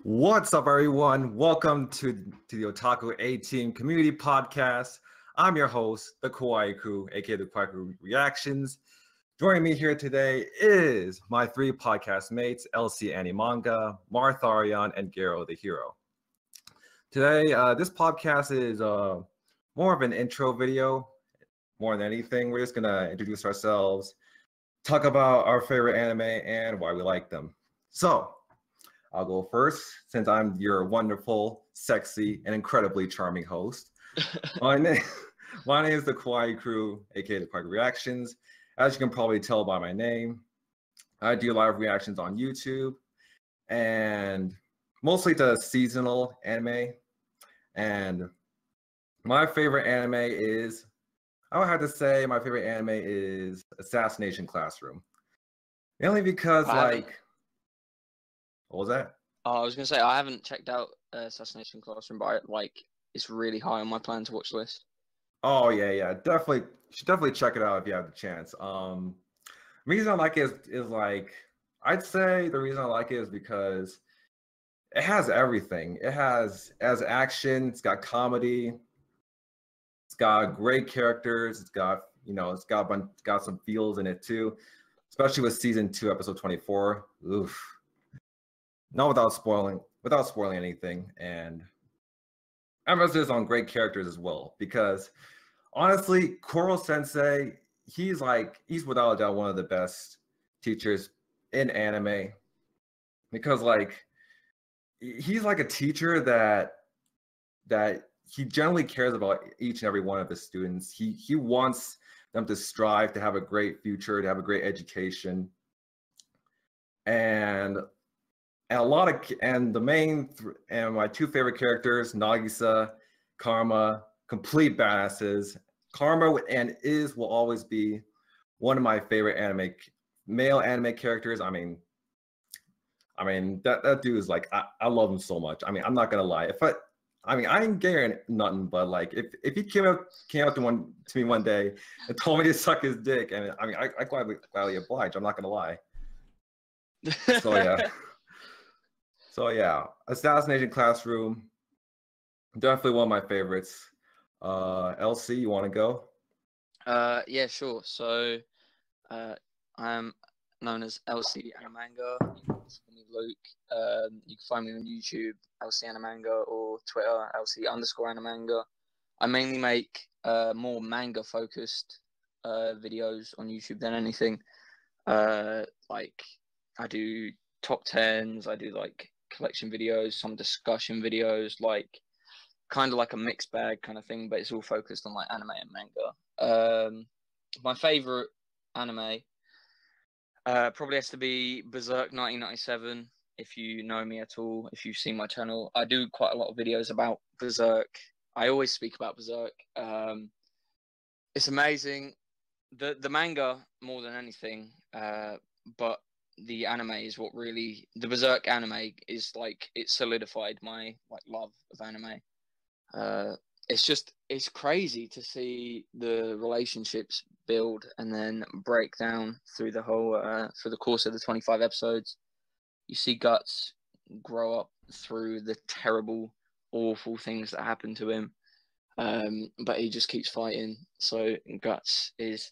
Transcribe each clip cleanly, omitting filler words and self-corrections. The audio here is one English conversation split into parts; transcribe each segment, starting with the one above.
What's up, everyone? Welcome to the Otaku A-Team Community Podcast. I'm your host, the Kawaii Crew, aka the Kawaii Crew Reactions. Joining me here today is my three podcast mates, LC Animanga, Martharion, and Garo the Hero. Today, this podcast is more of an intro video. More than anything, we're just gonna introduce ourselves, talk about our favorite anime and why we like them. So, I'll go first since I'm your wonderful, sexy, and incredibly charming host. my name is the Kawaii Crew, aka the Kawaii Reactions. As you can probably tell by my name, I do live reactions on YouTube and mostly to seasonal anime. And my favorite anime is, I would have to say my favorite anime is Assassination Classroom. Mainly because what was that? Oh, I was gonna say I haven't checked out Assassination Classroom, but it's really high on my plan to watch list. Oh yeah, definitely. You should definitely check it out if you have the chance. The reason I like it is like, I'd say the reason I like it is because it has everything. It has action. It's got comedy. It's got great characters. It's got some feels in it too, especially with season 2, episode 24. Oof. Not without spoiling anything, and emphasis on great characters as well. Because honestly, Koro Sensei, he's without a doubt one of the best teachers in anime. Because he's like a teacher that he generally cares about each and every one of his students. He wants them to strive to have a great future, to have a great education, and my two favorite characters, Nagisa, Karma, complete badasses. Karma will always be one of my favorite male anime characters. I mean that dude is I love him so much. I mean, I'm not gonna lie. I ain't gay or nothing, but if he came out to me one day and told me to suck his dick, and I gladly oblige. I'm not gonna lie. So yeah. So yeah, Assassination Classroom, definitely one of my favorites. LC, you want to go? Yeah, sure. So, I'm known as LC Animanga. You can also call me Luke. You can find me on YouTube, LC Animanga, or Twitter, LC_Animanga. I mainly make more manga-focused videos on YouTube than anything. I do top 10s. I do collection videos, some discussion videos, kind of like a mixed bag kind of thing, but it's all focused on anime and manga. My favorite anime probably has to be Berserk 1997. If you know me at all, if you've seen my channel, I do quite a lot of videos about Berserk. I always speak about Berserk. It's amazing. The manga more than anything, but the anime is what really, the Berserk anime is it solidified my love of anime. It's crazy to see the relationships build and then break down through the whole through the course of the 25 episodes. You see Guts grow up through the terrible, awful things that happen to him, but he just keeps fighting. So Guts is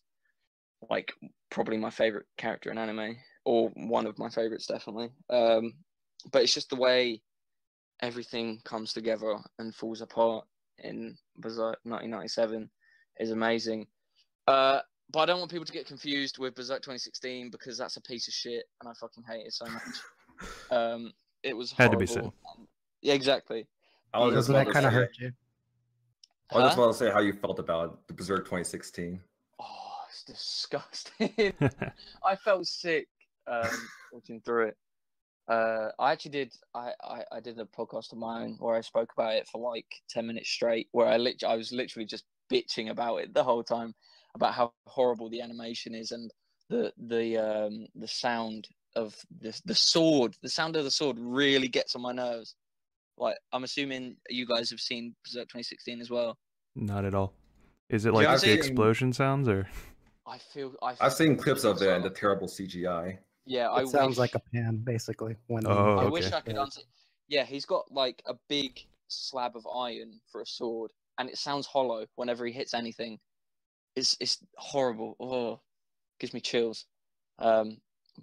probably my favorite character in anime, or one of my favorites, definitely. But it's just the way everything comes together and falls apart in Berserk 1997 is amazing. But I don't want people to get confused with Berserk 2016 because that's a piece of shit and I fucking hate it so much. It was horrible. Had to be said. Yeah, exactly. Doesn't that kind of hurt you? I was just about to say how you felt about the Berserk 2016. Oh, it's disgusting. I felt sick watching through it. I did a podcast of my own where I spoke about it for 10 minutes straight, where I was literally just bitching about it the whole time, about how horrible the animation is and the sound of the sword. The sound of the sword really gets on my nerves. I'm assuming you guys have seen Berserk 2016 as well. Not at all. Is it the explosion sounds, or? I've seen clips of it and the terrible CGI. Yeah, it sounds like a pan, basically. I wish I could answer. Yeah, he's got like a big slab of iron for a sword, and it sounds hollow whenever he hits anything. It's horrible. Oh, gives me chills. But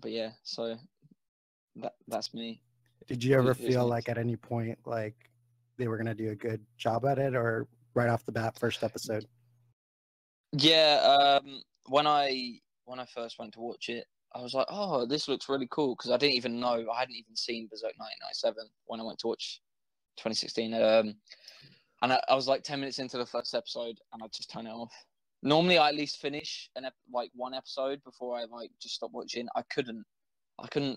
yeah, so that's me. Did you ever Who's feel next? like at any point like they were gonna do a good job at it, or right off the bat, first episode? Yeah, when I first went to watch it, I was like, "Oh, this looks really cool," because I didn't even know, I hadn't even seen Berserk 1997 when I went to watch 2016. And I was like 10 minutes into the first episode, and I just turned it off. Normally, I at least finish like one episode before I like just stop watching. I couldn't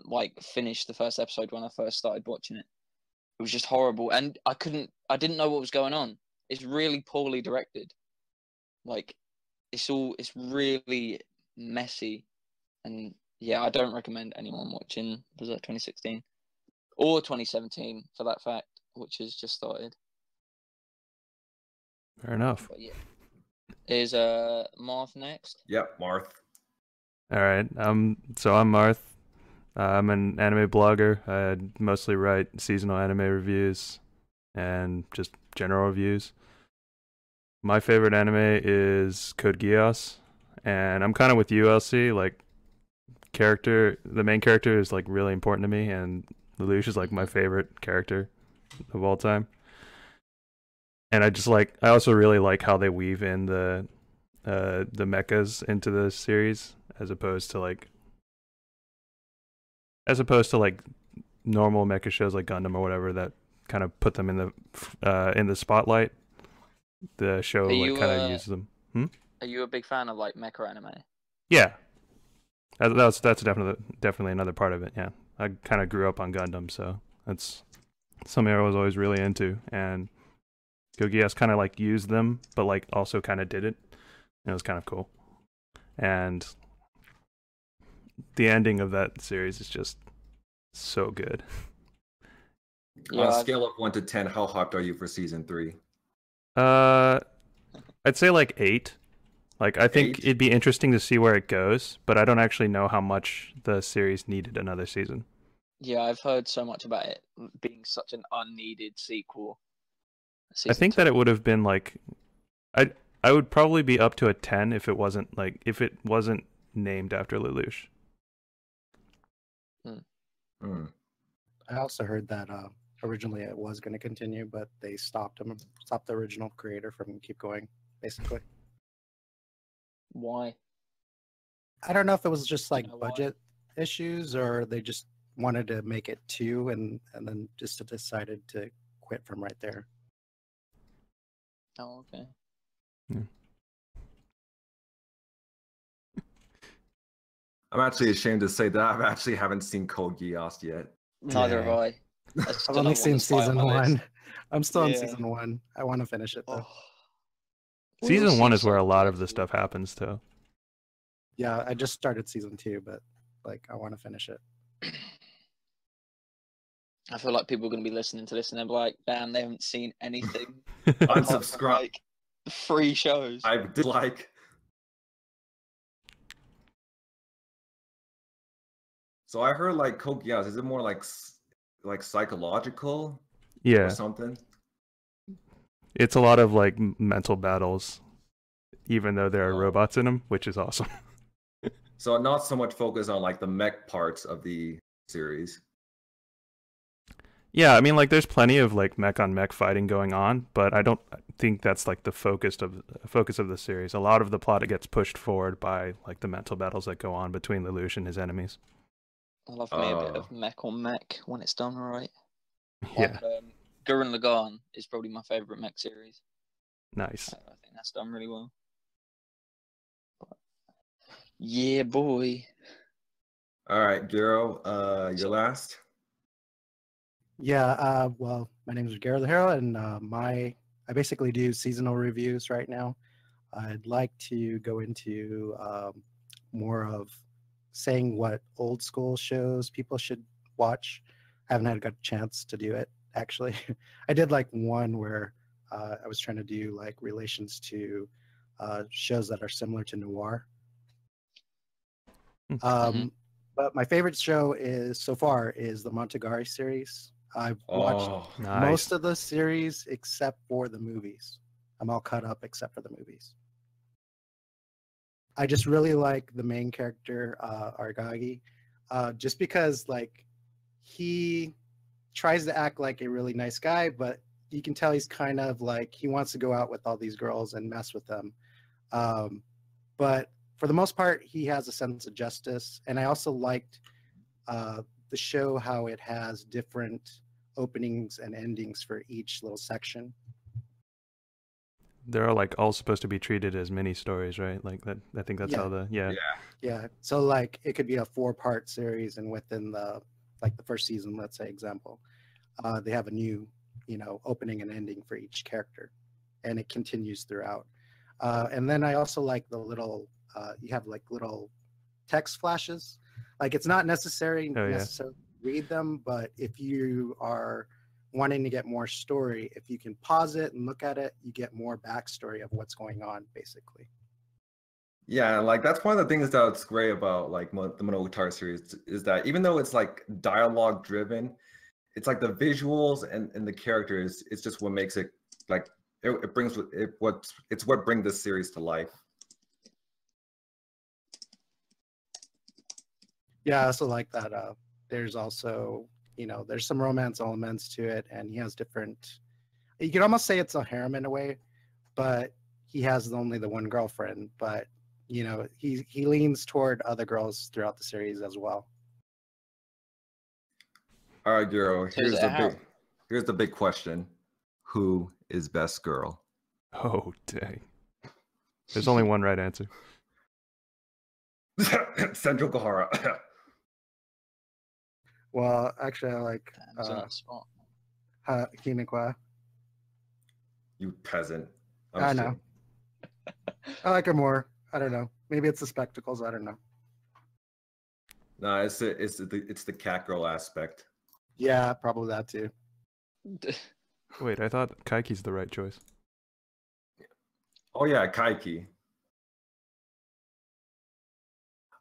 like finish the first episode when I first started watching it. It was just horrible, and I didn't know what was going on. It's really poorly directed. Like, it's really messy, and yeah, I don't recommend anyone watching Berserk 2016 or 2017 for that fact, which has just started. Fair enough. But yeah, is Marth next? Yep, Marth. All right. So I'm Marth. I'm an anime blogger. I mostly write seasonal anime reviews and just general reviews. My favorite anime is Code Geass, and I'm kind of with you, LC. Like, the main character is like really important to me, and Lelouch is like my favorite character of all time. And I also really like how they weave in the mechas into the series, as opposed to like normal mecha shows like Gundam or whatever that kind of put them in the spotlight. The show like kind of uses them. Are you a big fan of like mecha anime? Yeah, that's definitely another part of it. Yeah, I kind of grew up on Gundam, so that's something I was always really into. And Code Geass kind of like used them, but like also kind of did it. And it was kind of cool. And the ending of that series is just so good. On a scale of 1 to 10, how hyped are you for season 3? I'd say like 8. Like, I think 8? it'd be interesting to see where it goes, but I don't actually know how much the series needed another season. Yeah, I've heard so much about it being such an unneeded sequel. I think that it would have been like, I would probably be up to a 10 if it wasn't named after Lelouch. I also heard that originally it was going to continue, but they stopped the original creator from keep going, basically. Why? I don't know if it was just like why? budget issues, or they just wanted to make it 2 and then just decided to quit from right there. Oh, okay. I'm actually ashamed to say that I actually haven't seen Code Geass yet. Neither have I. I've only seen season 1. I'm still on season 1. I want to finish it though. Season 1 is where a lot of the stuff happens too. Yeah, I just started season 2, but like I want to finish it. I feel like people are going to be listening to this and they're like, damn, they haven't seen anything. Unsubscribe. Like 3 shows. I did like. So I heard like Code Geass, is it more like psychological? Yeah. Or something? It's a lot of like mental battles, even though there are robots in them, which is awesome. So not so much focus on like the mech parts of the series. Yeah, I mean, like there's plenty of like mech on mech fighting going on, but I don't think that's like the focus of the series. A lot of the plot gets pushed forward by like the mental battles that go on between Lelouch and his enemies. I love me a bit of mech on mech when it's done right. Yeah. Like, Gurren Lagann is probably my favorite mech series. Nice. I think that's done really well. But, yeah, boy. All right, Giro, you're last. Yeah, well, my name is Garrett Harrell, and I basically do seasonal reviews right now. I'd like to go into more of saying what old school shows people should watch. I haven't had a chance to do it, actually. I did like one where I was trying to do like relations to shows that are similar to noir. But my favorite show so far is the Montagari series. I've watched Oh, Nice. most of the series except for the movies. I'm all caught up except for the movies. I just really like the main character, Argagi, just because like he tries to act like a really nice guy, but you can tell he's kind of like he wants to go out with all these girls and mess with them. But for the most part, he has a sense of justice, and I also liked the show how it has different openings and endings for each little section. They're like all supposed to be treated as mini stories, right? Like that. I think that's Yeah. how the yeah. Yeah, so like it could be a 4-part series, and within the first season, let's say example, they have a new, opening and ending for each character, and it continues throughout. And then I also like the little, you have like little text flashes. Like it's not necessarily Oh, yeah. necessarily read them, but if you are wanting to get more story, if you can pause it and look at it, you get more backstory of what's going on, basically. yeah, like that's one of the things that's great about like the Monogatari series is that even though it's like dialogue driven, it's like the visuals and the characters. It's just what makes it like it brings it what brings this series to life. Yeah, I also like that. There's also, there's some romance elements to it, and he has different. You could almost say it's a harem in a way, but he has only the one girlfriend. But he leans toward other girls throughout the series as well. All right, girl. So is it a harem? Here's the big question: who is best girl? Oh dang. There's only one right answer. Central Kohara. Well, actually, I like Damn, it's on that spot. Hinekwa. You peasant. I know. I like her more. I don't know. Maybe it's the spectacles. I don't know. No, it's the cat girl aspect. Yeah, probably that too. Wait, I thought Kaiki's the right choice. Oh yeah, Kaiki.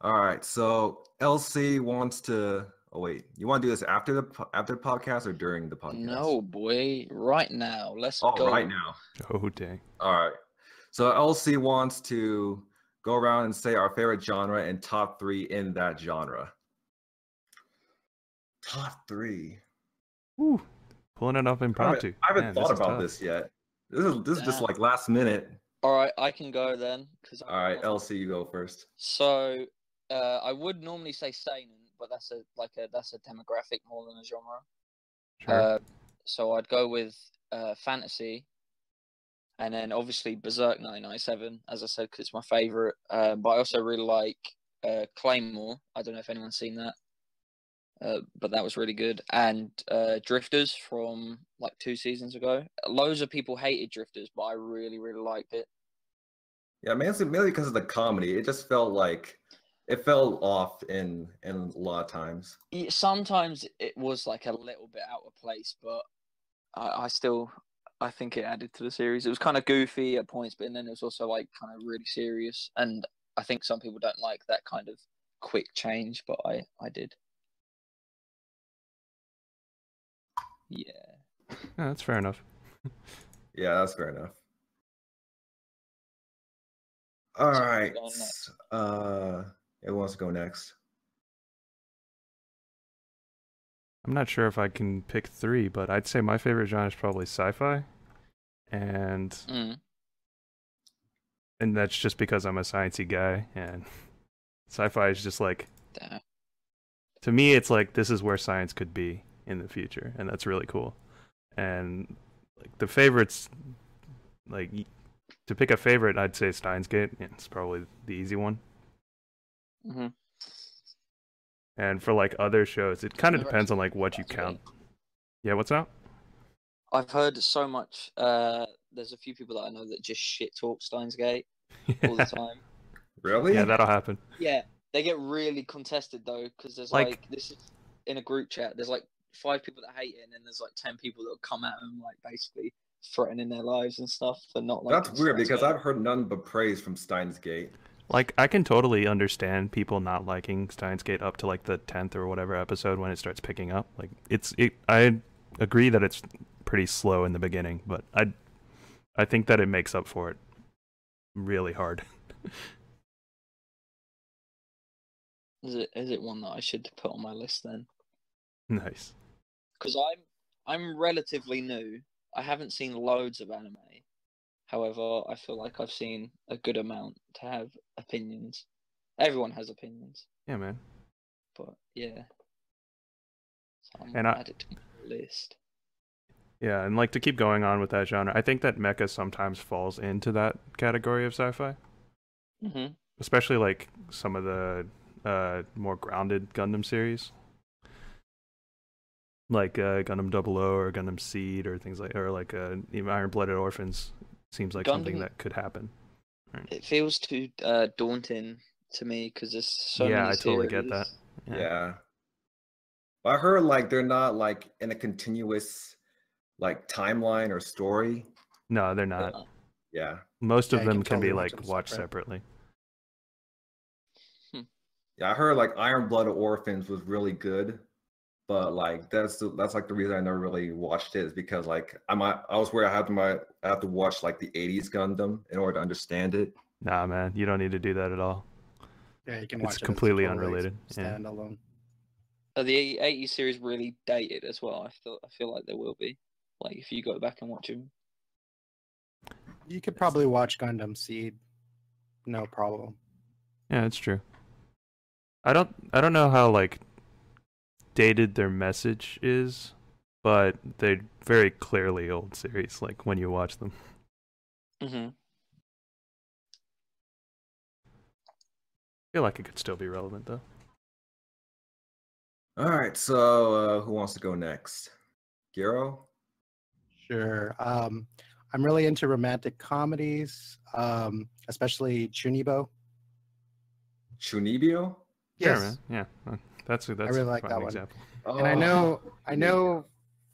All right, so LC wants to. Oh wait, you want to do this after the podcast or during the podcast? No, boy, right now. Let's Oh, go. right now. Oh dang. All right. So LC wants to go around and say our favorite genre and top 3 in that genre. Top 3. Woo. Pulling it off impromptu. I haven't Man, thought this is about tough. this yet. This is just Damn. like last minute. All right, I can go then. All right, LC, you go first. So, I would normally say seinen, but that's a demographic more than a genre. Sure. So I'd go with fantasy, and then obviously Berserk 1997, as I said, because it's my favorite. But I also really like Claymore. I don't know if anyone's seen that, but that was really good. And Drifters from like 2 seasons ago. Loads of people hated Drifters, but I really, really liked it. Yeah, mainly because of the comedy. It just felt like it fell off in a lot of times. Yeah, sometimes it was like a little bit out of place, but I think it added to the series. It was kind of goofy at points, but then it was also like kind of really serious. And I think some people don't like that kind of quick change, but I did. Yeah. Yeah, that's fair enough. Yeah, that's fair enough. All So right. who's going next? Who wants to go next? I'm not sure if I can pick 3, but I'd say my favorite genre is probably sci-fi, and that's just because I'm a sciencey guy, and sci-fi is just like, Damn. to me, it's like this is where science could be in the future, and that's really cool. And like the favorites, like to pick a favorite, I'd say Steins Gate. Yeah, it's probably the easy one. Mm-hmm. And for like other shows, it kind of Never depends on actually like what you Steins count. Gate. Yeah, what's up? I've heard so much. There's a few people that I know that just shit talk Steins Gate all the time. Really? Yeah, that'll happen. Yeah, they get really contested though, because there's Like- like this is in a group chat. There's like 5 people that hate it, and then there's like 10 people that will come at them like basically threatening their lives and stuff for not like. That's weird because I've heard none but praise from Steins Gate. Like, I can totally understand people not liking Steins Gate up to like the 10th or whatever episode when it starts picking up. Like, agree that it's pretty slow in the beginning, but I think that it makes up for it really hard. Is it one that I should put on my list then? Nice. Because I'm relatively new. I haven't seen loads of anime. However, I feel like I've seen a good amount to have opinions. Everyone has opinions, Yeah, man. but yeah. So I'm And gonna add it to my list. Yeah, and like to keep going on with that genre, I think that mecha sometimes falls into that category of sci-fi, Mhm. especially like some of the more grounded Gundam series, like Gundam 00 or Gundam Seed or things like, or like even Iron-Blooded Orphans seems like something Gundam, that could happen. Right. it feels too daunting to me because there's so Yeah, many I totally get that. series. Yeah. I heard like they're not like in a continuous like timeline or story. No, they're not. Yeah. Most of Yeah, you them can can be totally watch like them watched separate. separately. Yeah, I heard like Iron Blooded Orphans was really good, but like that's like the reason I never really watched it is because like I was worried I have to watch like the 80s Gundam in order to understand it. Nah, man, you don't need to do that at all. Yeah, you can It's watch it completely as totally unrelated. Yeah. standalone. Are the 80s series really dated as well? I feel like they will be. Like if you go back and watch them. You could probably watch Gundam Seed, no problem. Yeah, it's true. I don't know how like dated their message is, but they're very clearly old series, like when you watch them. Mm-hmm. I feel like it could still be relevant though. All right, so who wants to go next? Giro? Sure. I'm really into romantic comedies, especially Chunibo. Chunibyo? Sure, Yes, man. Yeah, that's I really a like fine that one. example. And I Oh, know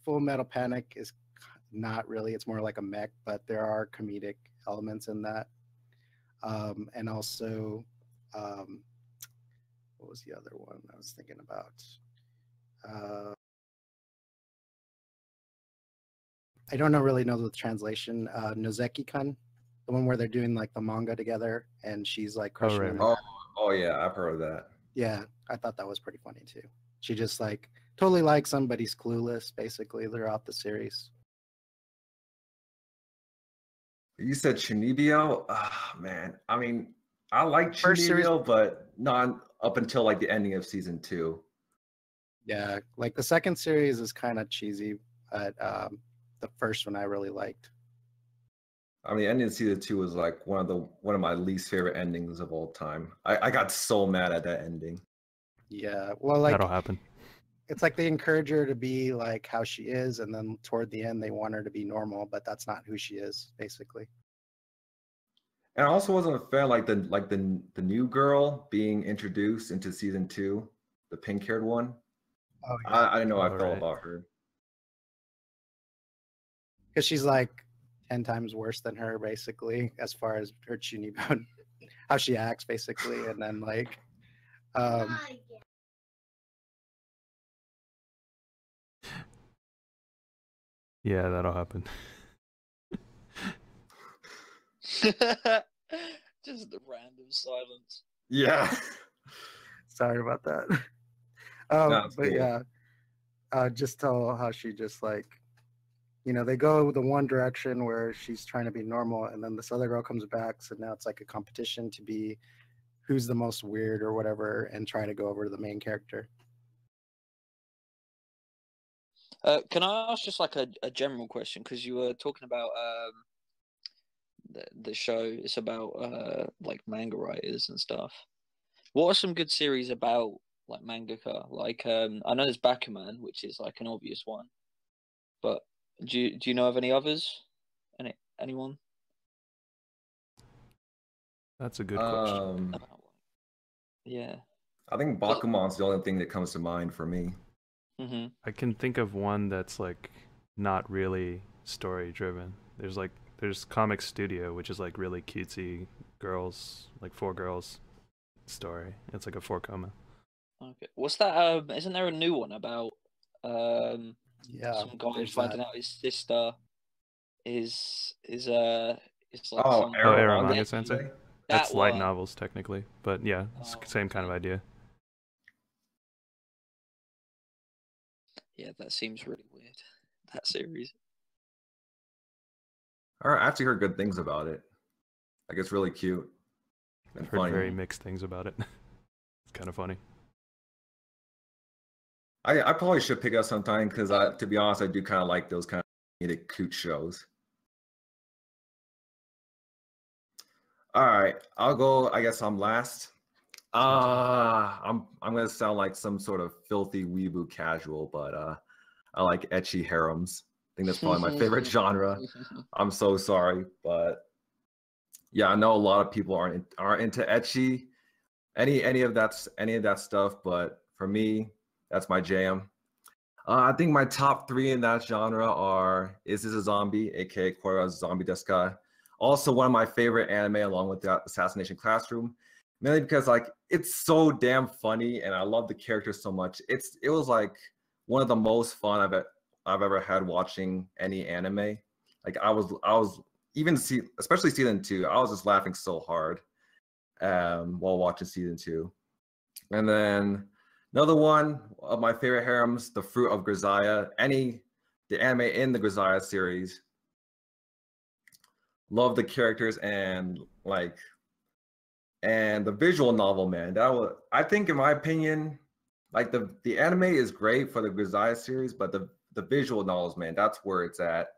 Full Metal Panic is not really, it's more like a mech, but there are comedic elements in that. And also, what was the other one I was thinking about? I don't really know the translation. Nozeki-kun, the one where they're doing like the manga together, and she's like crushing right, on right. him. oh yeah, I've heard of that. Yeah, I thought that was pretty funny too. She just like totally likes him, but he's clueless basically throughout the series. You said Chunibyo? Ah, man. I mean, I like First series, Chunibyo, but not up until like the ending of season 2. yeah, like the second series is kind of cheesy, but the first one I really liked. I mean, the ending of season 2 was like one of my least favorite endings of all time. I got so mad at that ending. Yeah, well, like That'll happen. it's like they encourage her to be like how she is, and then toward the end they want her to be normal, but that's not who she is, basically. And I also wasn't a fan the new girl being introduced into season 2, the pink-haired one. Oh yeah, I didn't know how I felt Right. about her. because she's like 10 times worse than her, basically, as far as her Chunibyo, how she acts, basically, and then like, Yeah, that'll happen. Just the random silence. Yeah. sorry about that. No, it's But cool. yeah, just tell how she just like, they go the one direction where she's trying to be normal, and then this other girl comes back, so now it's like a competition to be who's the most weird or whatever, and try to go over to the main character. Can I ask just like a general question? Because you were talking about the show is about like manga writers and stuff. What are some good series about like mangaka? Like I know there's Bakuman, which is like an obvious one, but do you know of any others? Anyone? That's a good question. Yeah. I think Bakuman's the only thing that comes to mind for me. Mm-hmm. I can think of one that's like not really story driven. There's Comic Studio, which is like really cutesy girls, like 4 girls story. It's like a 4 coma. Okay. What's that? Isn't there a new one about Yeah, some guy there's finding that. out his sister is like Oh, some Oh, Arrow Arrow Manga Manga Sensei? Sensei. that That's light one. novels technically, but yeah, it's Oh, same kind of okay. idea. Yeah, that seems really weird. That series. I actually heard good things about it. Like it's really cute and I've heard funny. very mixed things about it. It's kind of funny. I probably should pick up sometime because to be honest, I do kind of like those kind of comedic cute shows. All right, I'll go. I guess I'm last. I'm gonna sound like some sort of filthy weeboo casual, but I like ecchi harems. I think that's probably my favorite genre. I'm so sorry, but yeah, I know a lot of people aren't into ecchi, any of that stuff, but for me, that's my jam. I think my top three in that genre are Is This a Zombie, aka Korra Zombie Desu. Also, one of my favorite anime, along with the Assassination Classroom, mainly because like it's so damn funny and I love the characters so much. It was like one of the most fun I've ever had watching any anime. Like I was even especially season two, I was just laughing so hard while watching season two. And then another one of my favorite harems, The Fruit of Grisaia. The anime in the Grisaia series. Love the characters and the visual novel, man. I think in my opinion, like the anime is great for the Grisaia series, but the visual novels, man, that's where it's at.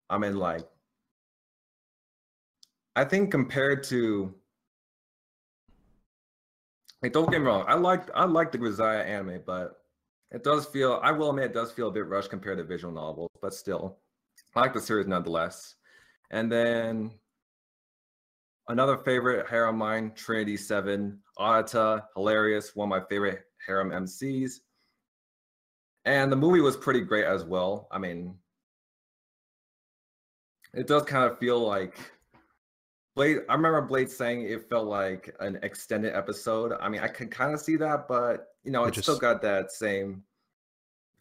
I mean, like, I think compared to like, don't get me wrong, I like the Grisaia anime, but I will admit it does feel a bit rushed compared to visual novels, but still, I like the series nonetheless. And then another favorite harem of mine, Trinity 7, Anata, hilarious, one of my favorite harem MCs. And the movie was pretty great as well. I mean, it does kind of feel like Blade. I remember Blade saying it felt like an extended episode. I mean, I can kind of see that, but They it's still just got that same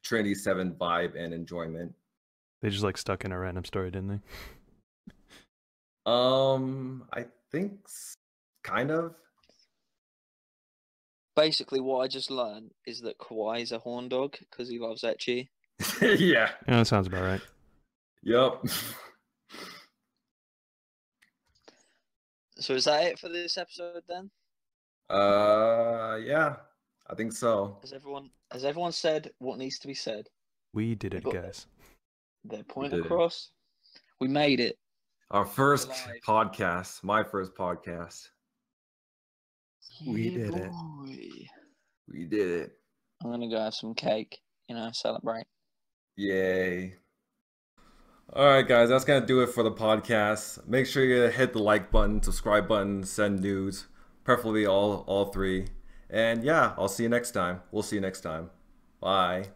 Trinity 7 vibe and enjoyment. they just like stuck in a random story, didn't they? I think kind of. Basically, what I just learned is that Kawaii is a horn dog because he loves ecchi. Yeah. Yeah, that sounds about right. Yep. So is that it for this episode then? Yeah, I think so. Has everyone said what needs to be said? We did They it, got guys. their point did it. across. We made it. Our first Alive. podcast, my first podcast. We did it. boy. We did it. I'm gonna go have some cake. Celebrate. Yay. All right, guys, that's going to do it for the podcast. Make sure you hit the like button, subscribe button, send news, preferably all three. And yeah, I'll see you next time. We'll see you next time. Bye.